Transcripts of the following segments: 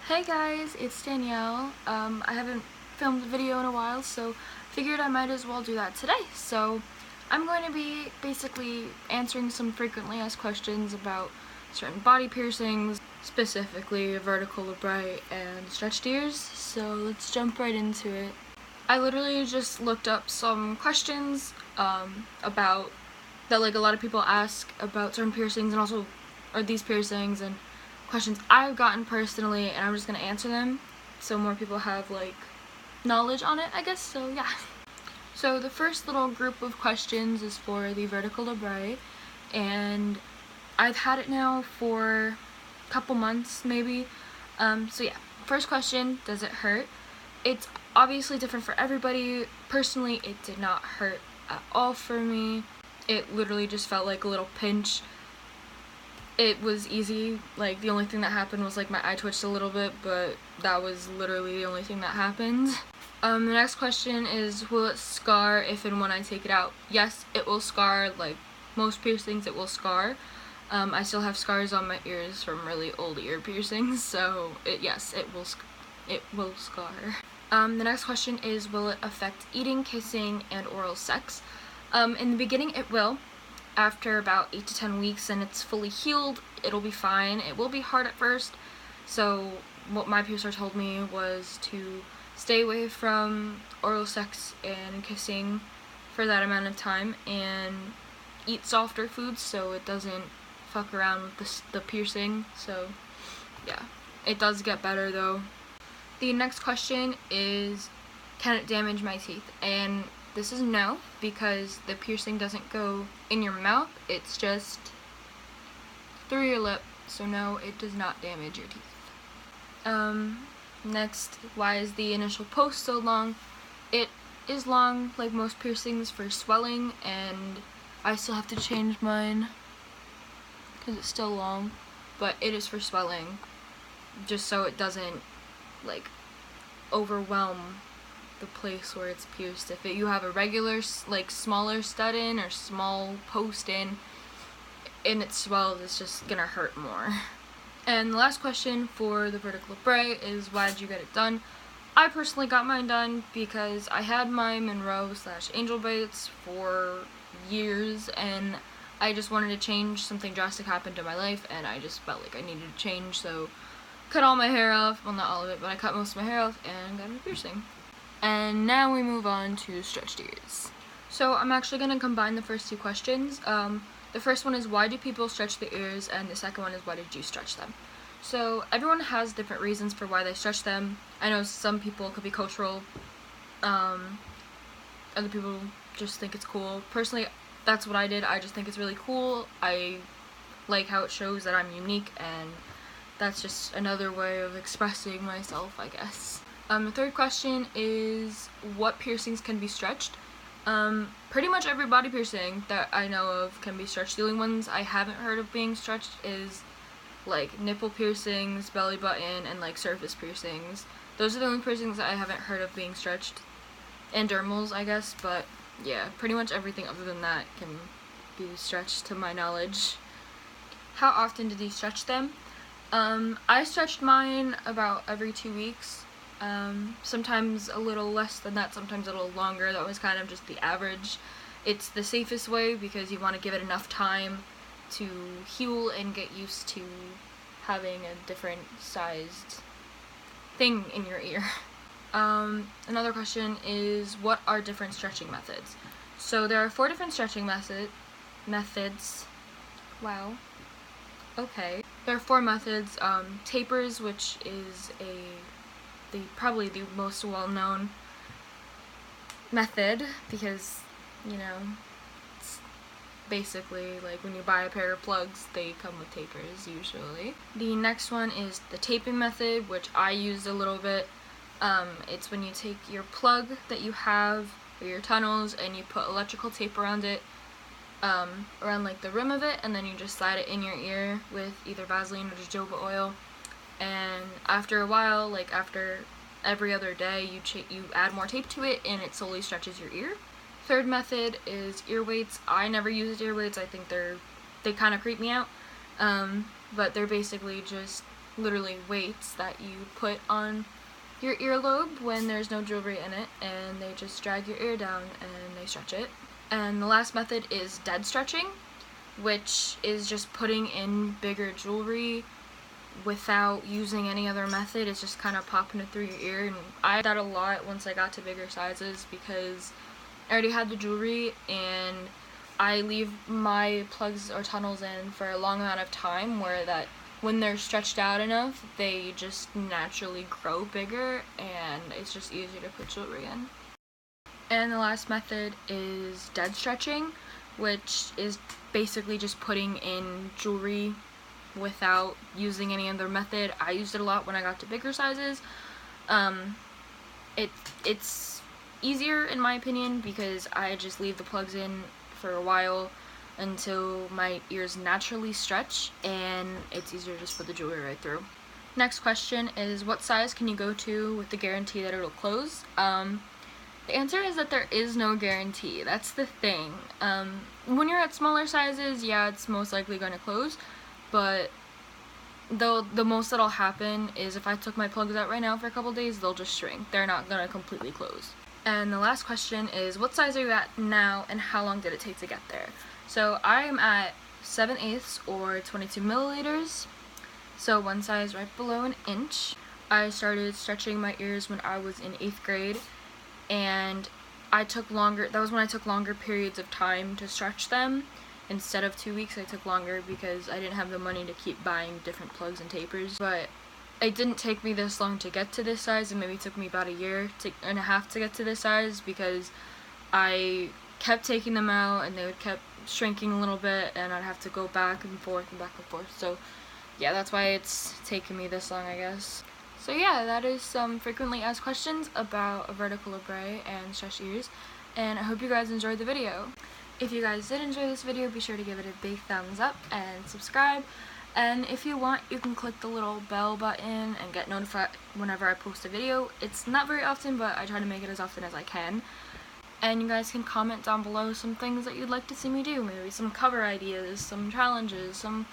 Hey guys, it's Danielle. I haven't filmed a video in a while, so figured I might as well do that today. So I'm going to be basically answering some frequently asked questions about certain body piercings, specifically vertical labret and stretched ears. So let's jump right into it. I literally just looked up some questions about that like a lot of people ask about certain piercings and also these piercings and questions I've gotten personally, and I'm just gonna answer them so more people have like knowledge on it, I guess. So yeah. So the first little group of questions is for the vertical labret, and I've had it now for a couple months maybe. So yeah, first question, does it hurt? It's obviously different for everybody. Personally, it did not hurt at all for me. It literally just felt like a little pinch. It was easy. Like, the only thing that happened was like my eye twitched a little bit, but that was literally the only thing that happened. The next question is, will it scar if and when I take it out? Yes, it will scar. Like most piercings, it will scar. I still have scars on my ears from really old ear piercings, so yes, it will scar. The next question is, will it affect eating, kissing, and oral sex? In the beginning, it will. After about 8 to 10 weeks and it's fully healed, it'll be fine. It will be hard at first, so what my piercer told me was to stay away from oral sex and kissing for that amount of time and eat softer foods so it doesn't fuck around with the piercing. So yeah, it does get better though. The next question is, can it damage my teeth? And this is no, because the piercing doesn't go in your mouth, it's just through your lip, so no, it does not damage your teeth. Next, why is the initial post so long? It is long, like most piercings, for swelling, and I still have to change mine because it's still long, but it is for swelling, just so it doesn't like overwhelm the place where it's pierced. If you have a regular like smaller stud in or small post in and it swells, it's just gonna hurt more. And the last question for the vertical labret is, why did you get it done? I personally got mine done because I had my Monroe/Angel Baits for years and I just wanted to change. Something drastic happened to my life and I just felt like I needed to change, so cut all my hair off. Well, not all of it, but I cut most of my hair off and got a piercing. And now we move on to stretched ears. So I'm actually going to combine the first two questions. The first one is, why do people stretch the ears? And the second one is, why did you stretch them? So everyone has different reasons for why they stretch them. I know some people, it could be cultural. Other people just think it's cool. Personally, that's what I did. I just think it's really cool. I like how it shows that I'm unique, and that's just another way of expressing myself, I guess. The third question is, what piercings can be stretched? Pretty much every body piercing that I know of can be stretched. The only ones I haven't heard of being stretched is like nipple piercings, belly button, and like surface piercings. Those are the only piercings that I haven't heard of being stretched. And dermals, I guess, but yeah, pretty much everything other than that can be stretched to my knowledge. How often did you stretch them? I stretched mine about every 2 weeks. Sometimes a little less than that, sometimes a little longer. That was kind of just the average. It's the safest way because you want to give it enough time to heal and get used to having a different sized thing in your ear. Another question is, what are different stretching methods? So there are 4 different stretching methods. Wow. Okay. There are 4 methods. Tapers, which is probably the most well-known method because, you know, it's basically like when you buy a pair of plugs, they come with tapers usually. The next one is the taping method, which I used a little bit. It's when you take your plug that you have for your tunnels and you put electrical tape around it, around like the rim of it, and then you just slide it in your ear with either Vaseline or jojoba oil. And after a while, like after every other day, you add more tape to it and it slowly stretches your ear. Third method is ear weights. I never used ear weights. I think they kind of creep me out, but they're basically just literally weights that you put on your earlobe when there's no jewelry in it, and they just drag your ear down and they stretch it. And the last method is dead stretching, which is just putting in bigger jewelry without using any other method. It's just kind of popping it through your ear, and I did that a lot once I got to bigger sizes because I already had the jewelry and I leave my plugs or tunnels in for a long amount of time, where that when they're stretched out enough, they just naturally grow bigger and it's just easier to put jewelry in. And the last method is dead stretching, which is basically just putting in jewelry without using any other method. I used it a lot when I got to bigger sizes. It's easier in my opinion because I just leave the plugs in for a while until my ears naturally stretch, and it's easier to just put the jewelry right through. Next question is, what size can you go to with the guarantee that it'll close? The answer is that there is no guarantee. That's the thing. When you're at smaller sizes, yeah, it's most likely going to close, but the most that'll happen is if I took my plugs out right now for a couple days, they'll just shrink. They're not going to completely close. And the last question is, what size are you at now and how long did it take to get there? So I am at 7/8 or 22 milliliters, so one size right below an inch. I started stretching my ears when I was in 8th grade, and that was when I took longer periods of time to stretch them. Instead of 2 weeks, I took longer because I didn't have the money to keep buying different plugs and tapers. But it didn't take me this long to get to this size. It maybe took me about a year and a half to get to this size because I kept taking them out and they would kept shrinking a little bit, and I'd have to go back and forth and back and forth. So yeah, that's why it's taken me this long, I guess. So yeah, that is some frequently asked questions about a vertical labret and stretched ears, and I hope you guys enjoyed the video. If you guys did enjoy this video, be sure to give it a big thumbs up and subscribe. And if you want, you can click the little bell button and get notified whenever I post a video. It's not very often, but I try to make it as often as I can. And you guys can comment down below some things that you'd like to see me do. Maybe some cover ideas, some challenges, some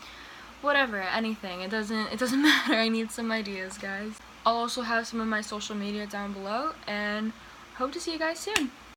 whatever, anything. It doesn't matter. I need some ideas, guys. I'll also have some of my social media down below, and hope to see you guys soon.